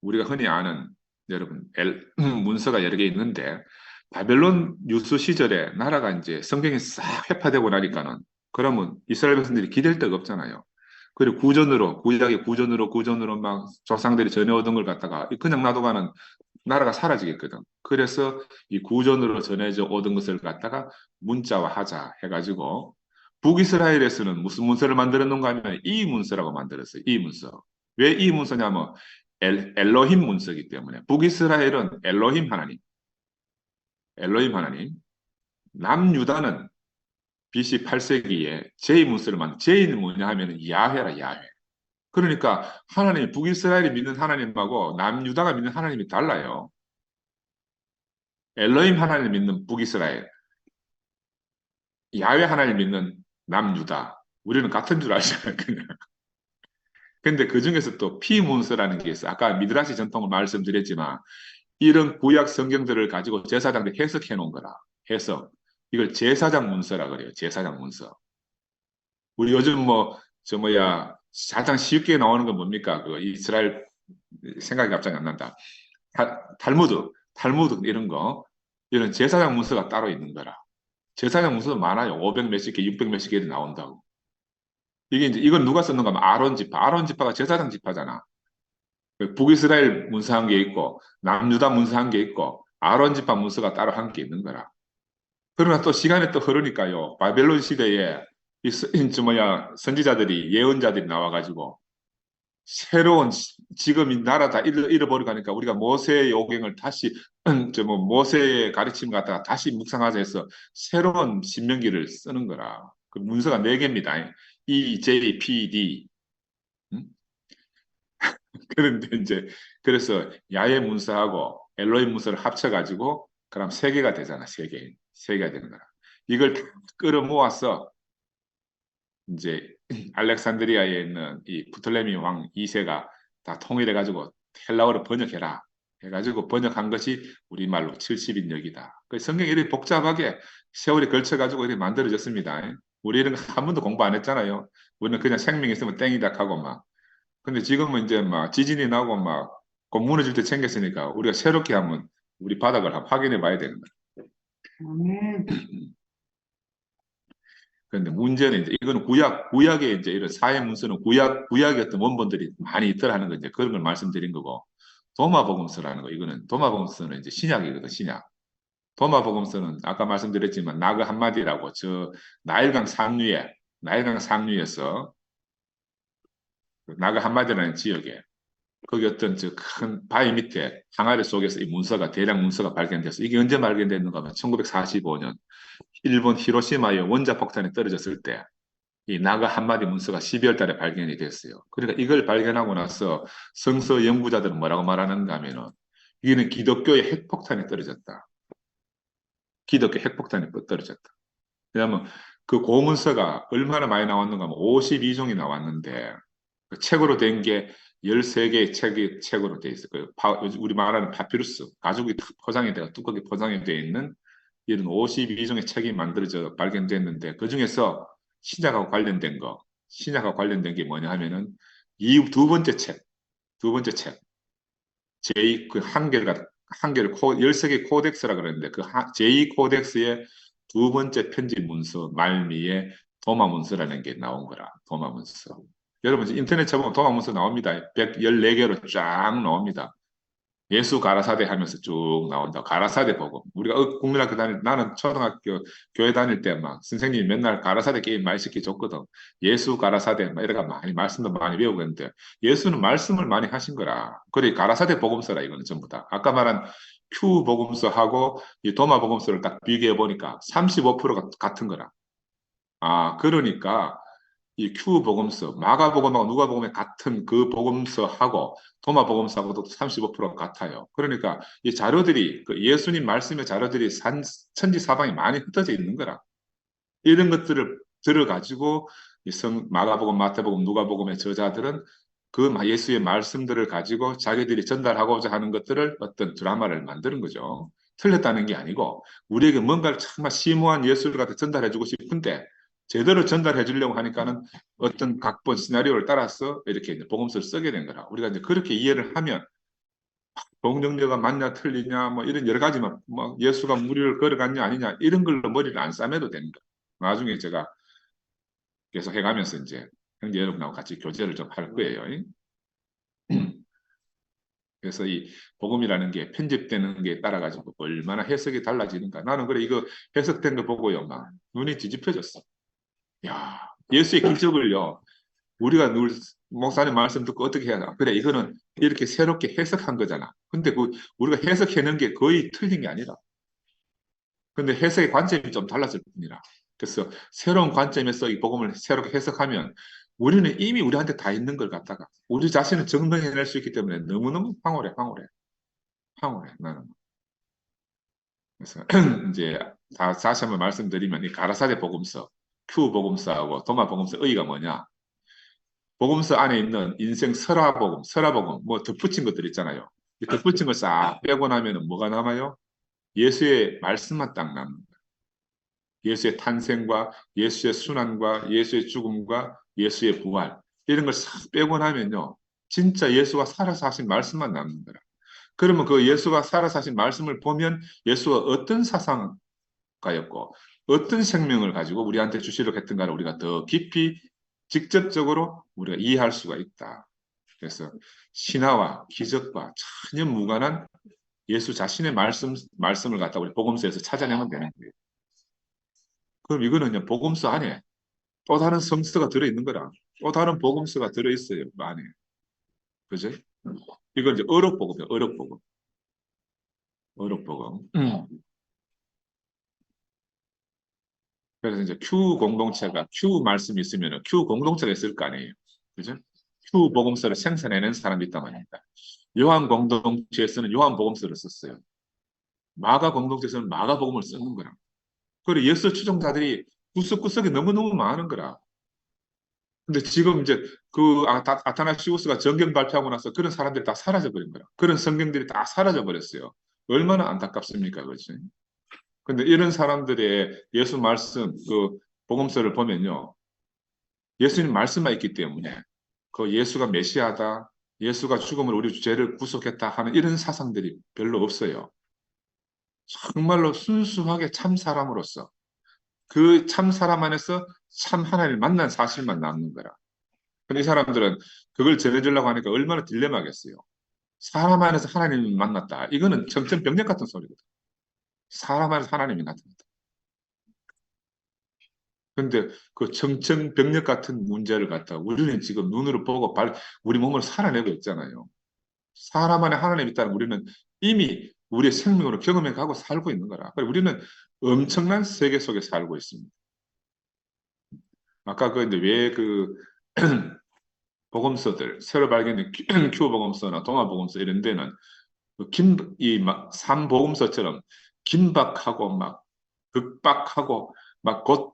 우리가 흔히 아는 여러분 문서가 여러 개 있는데 바벨론 유수 시절에 나라가 이제 성경이 싹 회파되고 나니까는 그러면 이스라엘 백성들이 기댈 데가 없잖아요. 그리고 구약의 구전으로 막 조상들이 전해오던 걸 갖다가 그냥 놔두고는 나라가 사라지겠거든. 그래서 이 구전으로 전해져 오던 것을 갖다가 문자화하자 해가지고 북이스라엘에서는 무슨 문서를 만들었는가 하면 이 문서라고 만들었어요. 이 문서. 왜 이 문서냐면 엘로힘 문서이기 때문에 북이스라엘은 엘로힘 하나님, 남유다는 BC 8세기에 제이 문서를 제이는 뭐냐 하면 야훼라 야훼. 그러니까 하나님 북이스라엘이 믿는 하나님하고 남유다가 믿는 하나님이 달라요. 엘로힘 하나님 믿는 북이스라엘, 야훼 하나님 믿는 남유다. 우리는 같은 줄 알잖아요. 그냥. 근데 그 중에서 또 피문서라는 게 있어. 아까 미드라시 전통을 말씀드렸지만 이런 구약 성경들을 가지고 제사장들이 해석해 놓은 거라. 해석. 이걸 제사장 문서라 그래요. 제사장 문서. 우리 요즘 가장 쉽게 나오는 건 뭡니까? 그 이스라엘 생각이 갑자기 안 난다. 탈무드 이런 거. 이런 제사장 문서가 따로 있는 거라. 제사장 문서도 많아요. 500 몇십 개, 600 몇십 개도 나온다고. 이건 누가 썼는가 하면 아론 지파가 제사장 지파잖아. 북이스라엘 문서 한 개 있고 남유다 문서 한 개 있고 아론 지파 문서가 따로 한 개 있는 거라. 그러나 또 시간이 또 흐르니까요. 바벨론 시대에 선지자들이 예언자들이 나와가지고 새로운 지금 이 나라 다 잃어버리고 하니까 우리가 모세의 요경을 다시 저뭐 모세의 가르침 갖다가 다시 묵상하자 해서 새로운 신명기를 쓰는 거라. 그 문서가 네 개입니다. E, J, P, D. 음? 그런데 이제 그래서 야외 문서하고 엘로이 문서를 합쳐가지고 그럼 세 개가 되잖아. 세 개가 되는 거라. 이걸 다 끌어모아서 이제 알렉산드리아에 있는 이 프톨레미 왕 2세가 다 통일해가지고 헬라어로 번역해라 해가지고 번역한 것이 우리말로 70인역이다. 그 성경이 이렇게 복잡하게 세월이 걸쳐가지고 이렇게 만들어졌습니다. 우리 이런 거 한 번도 공부 안 했잖아요. 우리는 그냥 생명 있으면 땡이다 하고 막. 근데 지금은 이제 막 지진이 나고 막 무너질 때 챙겼으니까 우리가 새롭게 한번 우리 바닥을 한번 확인해 봐야 되는 거예요. 그런데 문제는 이제 이거는 구약의 이제 이런 사회 문서는 구약의 어떤 원본들이 많이 있더라는 거 이제 그런 걸 말씀드린 거고 도마복음서라는 거 이거는 도마복음서는 이제 신약이거든 신약. 도마복음서는 아까 말씀드렸지만 나그 한마디라고 저 나일강 상류에서 그 나그 한마디라는 지역에 거기 어떤 저 큰 바위 밑에 항아리 속에서 이 문서가 대량 문서가 발견돼서 이게 언제 발견됐는가 하면 1945년 일본 히로시마의 원자폭탄이 떨어졌을 때 이 나가 한마디 문서가 12월 달에 발견이 됐어요. 그러니까 이걸 발견하고 나서 성서 연구자들은 뭐라고 말하는가 하면은 이게는 기독교의 핵폭탄이 떨어졌다. 기독교 핵폭탄이 떨어졌다. 왜냐하면 그 고문서가 얼마나 많이 나왔는가 하면 52종이 나왔는데 그 책으로 된 게 13개의 책으로 돼 있어요. 우리 말하는 파피루스, 가죽이 포장이 돼가 두껍게 포장이 되어 있는 이런 52종의 책이 만들어져 발견됐는데 그 중에서 신약하고 관련된 게 뭐냐 하면은 이 두 번째 책, 제2 그 한계를 13개 코덱스라 그러는데 그 제2 코덱스의 두 번째 편집 문서 말미에 도마 문서라는 게 나온 거라. 도마 문서. 여러분 인터넷 쳐보면 도마 문서 나옵니다. 114개로 쫙 나옵니다. 예수 가라사대 하면서 쭉 나온다. 가라사대 보고. 우리가 국민학교 나는 초등학교 교회 다닐 때 막 선생님이 맨날 가라사대 게임 많이 시켜줬거든. 예수 가라사대 막 이래가 많이 말씀도 많이 배우고 했는데 예수는 말씀을 많이 하신 거라. 그래 가라사대 복음서라 이거는 전부 다. 아까 말한 큐 복음서하고 이 도마 복음서를 딱 비교해 보니까 35%가 같은 거라. 아, 그러니까 이 큐 복음서, 마가복음하고 누가복음의 같은 그 복음서하고 도마 복음서하고도 35%가 같아요. 그러니까 이 자료들이 그 예수님 말씀의 자료들이 천지사방에 많이 흩어져 있는 거라. 이런 것들을 들어가지고 마가복음, 마태복음, 누가복음의 저자들은 그 예수의 말씀들을 가지고 자기들이 전달하고자 하는 것들을 어떤 드라마를 만드는 거죠. 틀렸다는 게 아니고 우리에게 뭔가를 정말 심오한 예술을 갖다 전달해주고 싶은데 제대로 전달해 주려고 하니까는 어떤 각본 시나리오를 따라서 이렇게 이제 복음서를 쓰게 된 거라. 우리가 이제 그렇게 이해를 하면 동정녀가 맞냐 틀리냐 뭐 이런 여러 가지 뭐 예수가 무리를 걸어갔냐 아니냐 이런 걸로 머리를 안 싸매도 되는 거야. 나중에 제가 계속 해가면서 이제 형제 여러분하고 같이 교제를 좀 할 거예요. 그래서 이 복음이라는 게 편집되는 게 따라 가지고 얼마나 해석이 달라지는가. 나는 그래 이거 해석된 거 보고요 막 눈이 뒤집혀졌어. 야, 예수의 기적을요. 우리가 늘 목사님 말씀 듣고 어떻게 해야 하나? 그래, 이거는 이렇게 새롭게 해석한 거잖아. 근데 그 우리가 해석해낸 게 거의 틀린 게 아니라. 근데 해석의 관점이 좀 달랐을 뿐이라. 그래서 새로운 관점에서 이 복음을 새롭게 해석하면 우리는 이미 우리한테 다 있는 걸 갖다가 우리 자신을 증명해낼 수 있기 때문에 너무너무 황홀해, 나는. 그래서 이제 다시 한번 말씀드리면 이 가라사대 복음서, 큐 복음서하고 도마 복음서 의의가 뭐냐? 복음서 안에 있는 인생 설화복음, 뭐 덧붙인 것들 있잖아요. 이 덧붙인 걸 싹 빼고 나면은 뭐가 남아요? 예수의 말씀만 딱 남는 거예요. 예수의 탄생과 예수의 순환과 예수의 죽음과 예수의 부활 이런 걸 싹 빼고 나면요. 진짜 예수가 살아서 하신 말씀만 남는 거라. 그러면 그 예수가 살아서 하신 말씀을 보면 예수가 어떤 사상가였고 어떤 생명을 가지고 우리한테 주시려고 했던가를 우리가 더 깊이 직접적으로 우리가 이해할 수가 있다. 그래서 신화와 기적과 전혀 무관한 예수 자신의 말씀을 갖다 우리 복음서에서 찾아내면 되는 거예요. 그럼 이거는요, 복음서 안에 또 다른 성서가 들어있는 거라. 또 다른 복음서가 들어있어요, 그 안에. 그죠? 이걸 이제 어록복음이에요, 어록복음. 어록복음. 그래서 이제 Q 공동체가 Q 말씀이 있으면 Q 공동체가 있을 거 아니에요. 그죠? Q 복음서를 생산해낸 사람이 있단 말입니다. 요한 공동체에서는 요한 복음서를 썼어요. 마가 공동체에서는 마가 복음을 쓰는 거라. 그리고 예수 추종자들이 구석구석에 너무너무 많은 거라. 근데 지금 이제 그 아타나시우스가 정경 발표하고 나서 그런 사람들이 다 사라져 버린 거야. 그런 성경들이 다 사라져 버렸어요. 얼마나 안타깝습니까, 그렇지? 근데 이런 사람들의 예수 말씀, 그 복음서를 보면요, 예수님 말씀만 있기 때문에 그 예수가 메시아다, 예수가 죽음을 우리 죄를 구속했다 하는 이런 사상들이 별로 없어요. 정말로 순수하게 참 사람으로서 그 참 사람 안에서 참 하나님을 만난 사실만 남는 거라. 근데 이 사람들은 그걸 전해주려고 하니까 얼마나 딜레마겠어요. 사람 안에서 하나님을 만났다. 이거는 정천병력 같은 소리거든. 사람 안에서 하나님이 나타났다. 근데 그 정천병력 같은 문제를 갖다 우리는 지금 눈으로 보고 우리 몸으로 살아내고 있잖아요. 사람 안에 하나님이 있다는 우리는 이미 우리의 생명으로 경험해 가고 살고 있는 거라. 그래서 우리는 엄청난 세계 속에 살고 있습니다. 아까 그 이제 왜그 복음서들 새로 발견된 큐 복음서나 동화 복음서 이런 데는 이막 삼복음서처럼 긴박하고 막 극박하고 막 곧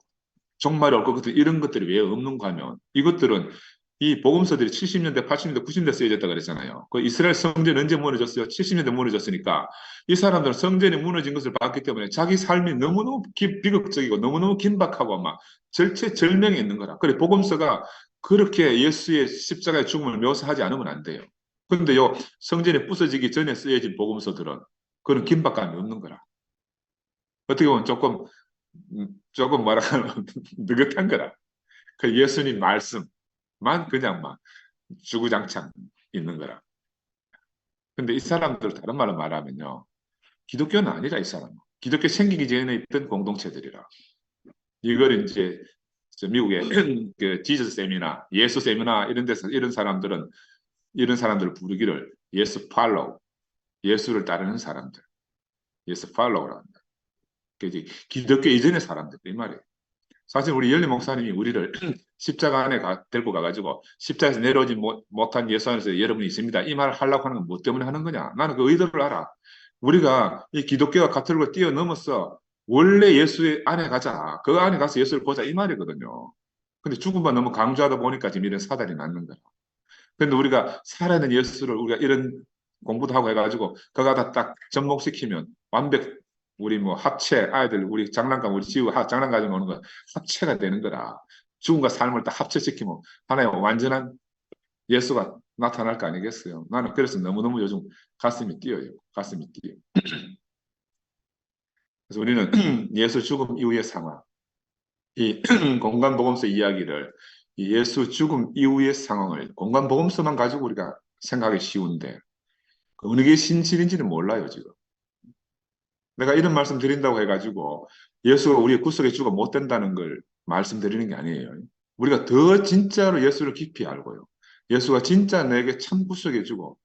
종말이 올 것 같은 이런 것들이 왜 없는가 하면 이것들은 이 복음서들이 70년대, 80년대, 90년대 쓰여졌다 그랬잖아요. 그 이스라엘 성전 언제 무너졌어요? 70년대 무너졌으니까 이 사람들은 성전이 무너진 것을 봤기 때문에 자기 삶이 너무너무 비극적이고 너무너무 긴박하고 막 절체절명에 있는 거라. 그래 복음서가 그렇게 예수의 십자가의 죽음을 묘사하지 않으면 안 돼요. 근데 요 성전이 부서지기 전에 쓰여진 복음서들은 그런 긴박감이 없는 거라. 어떻게 보면 조금 뭐라하면 느긋한 거라. 그 예수님 말씀만 그냥 막 주구장창 있는 거라. 근데 이 사람들 다른 말로 말하면요. 기독교는 아니라 이 사람은. 기독교 생기기 전에 있던 공동체들이라. 이걸 이제 미국의 그 지저스 세미나, 예수 세미나 이런 데서 이런 사람들을 부르기를 예수 팔로우, 예수를 따르는 사람들, 예수 팔로우라 합니다. 기독교 이전의 사람들 이 말이에요. 사실 우리 열린 목사님이 우리를 십자가 안에 데리고 가가지고 십자가에서 내려오지 못한 예수 안에서 여러분이 있습니다. 이 말을 하려고 하는 건 뭐 때문에 하는 거냐? 나는 그 의도를 알아. 우리가 이 기독교와 가톨릭을 뛰어넘어서 원래 예수의 안에 가자. 그 안에 가서 예수를 보자 이 말이거든요. 근데 죽음만 너무 강조하다 보니까 지금 이런 사달이 낳는 거야. 근데 우리가 살아있는 예수를 우리가 이런 공부도 하고 해가지고 그거 딱 접목시키면 완벽 우리 뭐 합체 아이들 우리 장난감 우리 지우 장난감 가지고 노는 거 합체가 되는 거라. 죽음과 삶을 딱 합체시키면 하나의 완전한 예수가 나타날 거 아니겠어요. 나는 그래서 너무너무 요즘 가슴이 뛰어요. 가슴이 뛰어. 그래서 우리는 예수 죽음 이후의 상황, 이 공간보험서 이야기를 이 예수 죽음 이후의 상황을 공간보험서만 가지고 우리가 생각하기 쉬운데 그 어느 게 진실인지는 몰라요 지금. 내가 이런 말씀 드린다고 해가지고 예수가 우리의 구속에 주가 못 된다는 걸 말씀드리는 게 아니에요. 우리가 더 진짜로 예수를 깊이 알고요. 예수가 진짜 내게 참 구속해 주고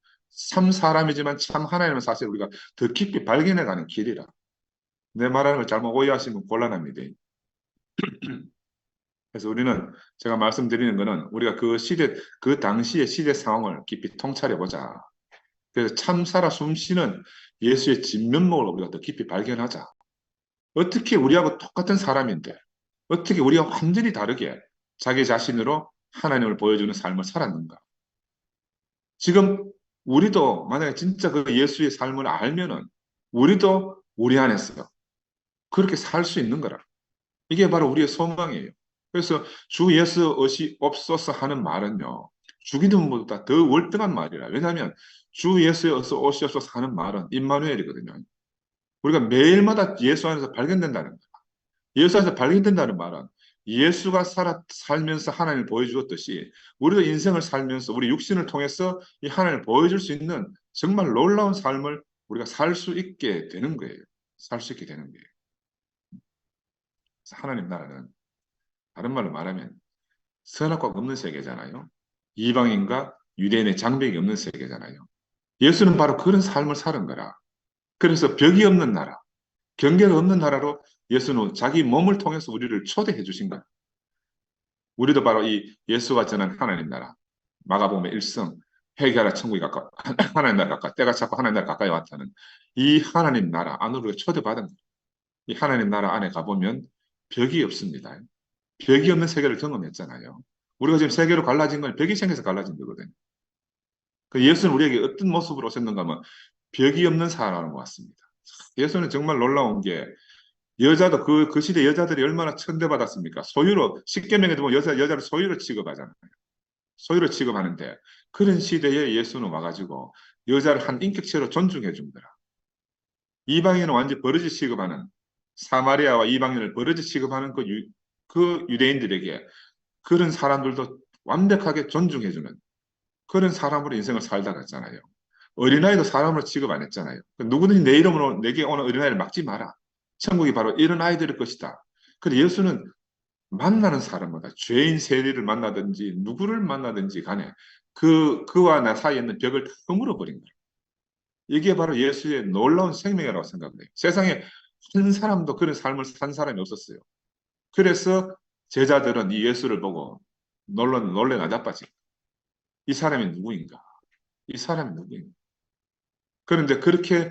참 사람이지만 참 하나님은 사실 우리가 더 깊이 발견해가는 길이라. 내 말하는 걸 잘못 오해하시면 곤란합니다. 그래서 우리는 제가 말씀드리는 거는 우리가 그 시대, 그 당시의 시대 상황을 깊이 통찰해 보자. 그래서 참 살아 숨쉬는 예수의 진면목을 우리가 더 깊이 발견하자. 어떻게 우리하고 똑같은 사람인데, 어떻게 우리가 완전히 다르게 자기 자신으로 하나님을 보여주는 삶을 살았는가. 지금 우리도 만약에 진짜 그 예수의 삶을 알면은 우리도 우리 안에서 그렇게 살 수 있는 거라. 이게 바로 우리의 소망이에요. 그래서 주 예수 의시 없소서 하는 말은요. 죽이는 것보다 더 월등한 말이라. 왜냐하면 주 예수 오시옵소서 하는 말은 임마누엘이거든요. 우리가 매일마다 예수 안에서 발견된다는 거예요. 예수 안에서 발견된다는 말은 예수가 살면서 하나님을 보여주었듯이 우리도 인생을 살면서 우리 육신을 통해서 이 하나님을 보여줄 수 있는 정말 놀라운 삶을 우리가 살 수 있게 되는 거예요. 살 수 있게 되는 거예요. 하나님 나라는 다른 말로 말하면 선악과 없는 세계잖아요. 이방인과 유대인의 장벽이 없는 세계잖아요. 예수는 바로 그런 삶을 사는 거라. 그래서 벽이 없는 나라, 경계가 없는 나라로 예수는 자기 몸을 통해서 우리를 초대해 주신 거야. 우리도 바로 이 예수가 전한 하나님 나라, 마가복음의 일성, 회개하라 천국이 가까 하나님 나라 가까 때가 차고 하나님 나라 가까이 왔다는 이 하나님 나라 안으로 우리가 초대받은 거예요. 이 하나님 나라 안에 가보면 벽이 없습니다. 벽이 없는 세계를 경험했잖아요. 우리가 지금 세계로 갈라진 건 벽이 생겨서 갈라진 거거든요. 그 예수는 우리에게 어떤 모습으로 오셨는가 하면 벽이 없는 사람으로 왔습니다. 예수는 정말 놀라운 게 여자도 그 시대 여자들이 얼마나 천대받았습니까? 소유로 십계명에도 보면 여자를 소유로 취급하잖아요. 소유로 취급하는데 그런 시대에 예수는 와가지고 여자를 한 인격체로 존중해 준 거라. 이방인은 완전 버러지 취급하는 사마리아와 이방인을 버러지 취급하는 그 유대인들에게 그런 사람들도 완벽하게 존중해주는 그런 사람으로 인생을 살다 갔잖아요. 어린아이도 사람으로 취급 안 했잖아요. 누구든지 내 이름으로 내게 오는 어린아이를 막지 마라. 천국이 바로 이런 아이들일 것이다. 그런데 예수는 만나는 사람마다 죄인 세리를 만나든지 누구를 만나든지 간에 그와 나 사이에 있는 벽을 다 허물어버린 거예요. 이게 바로 예수의 놀라운 생명이라고 생각해요. 세상에 한 사람도 그런 삶을 산 사람이 없었어요. 그래서 제자들은 이 예수를 보고 놀래 나자빠지. 이 사람이 누구인가? 이 사람이 누구인가? 그런데 그렇게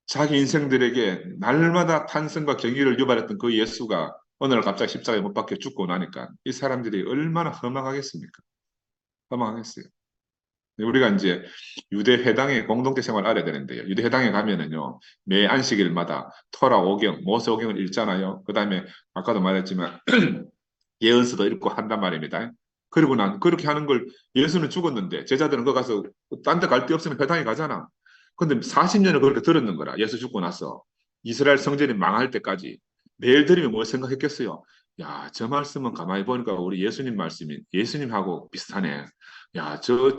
자기 인생들에게 날마다 탄생과 경의를 유발했던 그 예수가 어느 날 갑자기 십자가에 못 박혀 죽고 나니까 이 사람들이 얼마나 허망하겠습니까? 허망하겠어요. 우리가 이제 유대 회당의 공동체 생활을 알아야 되는데요. 유대 회당에 가면은요, 매 안식일마다 토라 오경, 모세 오경을 읽잖아요. 그 다음에 아까도 말했지만 예언서도 읽고 한단 말입니다. 그리고 난 그렇게 하는 걸 예수는 죽었는데 제자들은 거 가서 딴 데 갈 데 없으면 회당에 가잖아. 근데 40년을 그렇게 들었는 거라. 예수 죽고 나서 이스라엘 성전이 망할 때까지 매일 들으면 뭘 생각했겠어요? 야, 저 말씀은 가만히 보니까 우리 예수님 말씀이 예수님하고 비슷하네. 야, 저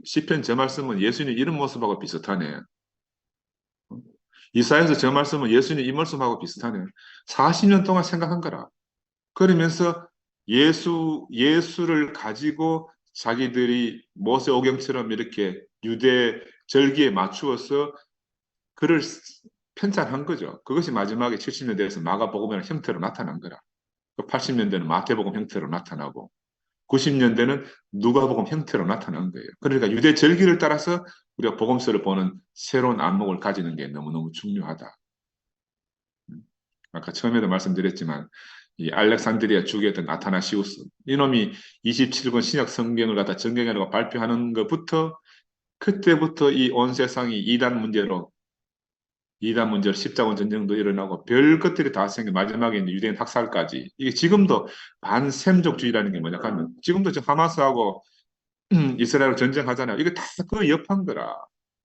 시편 저 말씀은 예수님 이런 모습하고 비슷하네. 이사야서 저 말씀은 예수님 이 말씀하고 비슷하네. 40년 동안 생각한 거라. 그러면서 예수를 가지고 자기들이 모세오경처럼 이렇게 유대 절기에 맞추어서 글을 편찬한 거죠. 그것이 마지막에 70년대에서 마가복음이라는 형태로 나타난 거라. 80년대는 마태복음 형태로 나타나고 90년대는 누가복음 형태로 나타난 거예요. 그러니까 유대 절기를 따라서 우리가 복음서를 보는 새로운 안목을 가지는 게 너무너무 중요하다. 아까 처음에도 말씀드렸지만 이 알렉산드리아 주교였던 아타나시우스 이놈이 27권 신약 성경을 갖다 정경이라고 발표하는 것부터 그때부터 이 온 세상이 이단 문제로 십자군 전쟁도 일어나고 별 것들이 다 생겨 마지막에 이제 유대인 학살까지 이게 지금도 반sem족주의라는 게 뭐냐 하면 지금도 지금 하마스하고 이스라엘 전쟁하잖아요. 이게 다 그 여파인 거라.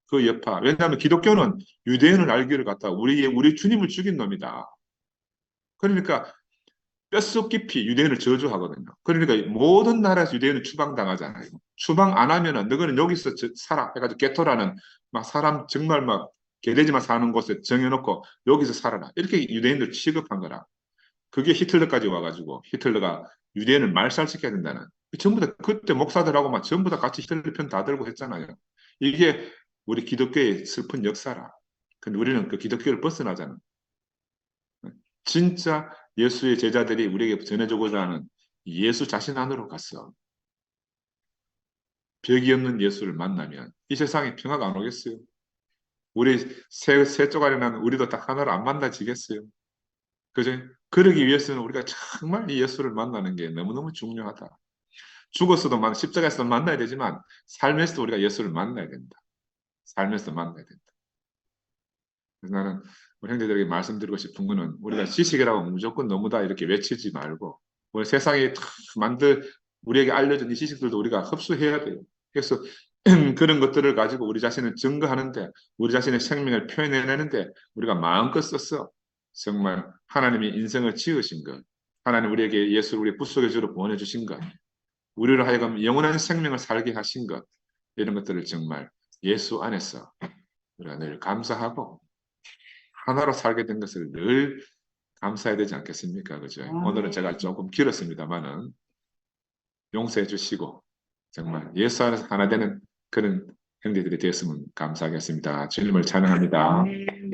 그 여파. 왜냐하면 기독교는 유대인을 알기를 갖다 우리 주님을 죽인 놈이다. 그러니까 뼛속 깊이 유대인을 저주하거든요. 그러니까 모든 나라에서 유대인은 추방당하잖아요. 추방 안 하면은 너희는 여기서 살아 해가지고 게토라는 막 사람 정말 막 개돼지만 사는 곳에 정해놓고 여기서 살아라. 이렇게 유대인들 취급한 거라. 그게 히틀러까지 와가지고 히틀러가 유대인을 말살시켜야 된다는. 전부 다 그때 목사들하고 막 전부 다 같이 히틀러 편 다 들고 했잖아요. 이게 우리 기독교의 슬픈 역사라. 근데 우리는 그 기독교를 벗어나자는. 진짜 예수의 제자들이 우리에게 전해주고자 하는 예수 자신 안으로 갔어. 벽이 없는 예수를 만나면 이 세상에 평화가 안 오겠어요? 우리 새 쪼가리 난 우리도 딱 하나로 안 만나지겠어요? 그죠? 그러기 위해서는 우리가 정말 이 예수를 만나는 게 너무너무 중요하다. 죽었어도 십자가에서도 만나야 되지만 삶에서도 우리가 예수를 만나야 된다. 삶에서 만나야 된다. 그래서 나는 우리 형제들에게 말씀드리고 싶은 거는 우리가 지식이라고 무조건 너무 다 이렇게 외치지 말고 우리 세상에 우리에게 알려준 이 지식들도 우리가 흡수해야 돼요. 그래서 그런 것들을 가지고 우리 자신을 증거하는데 우리 자신의 생명을 표현해내는데 우리가 마음껏 썼어. 정말 하나님이 인생을 지으신 것, 하나님 우리에게 예수를 우리 붓속의 주로 보내주신 것, 우리를 하여금 영원한 생명을 살게 하신 것, 이런 것들을 정말 예수 안에서 우리가 늘 감사하고 하나로 살게 된 것을 늘 감사해야 되지 않겠습니까? 그죠? 아, 오늘은 제가 조금 길었습니다만은 용서해 주시고 정말 예수 안에서 하나 되는 그런 형제들이 되었으면 감사하겠습니다. 주님을 찬양합니다. 아멘.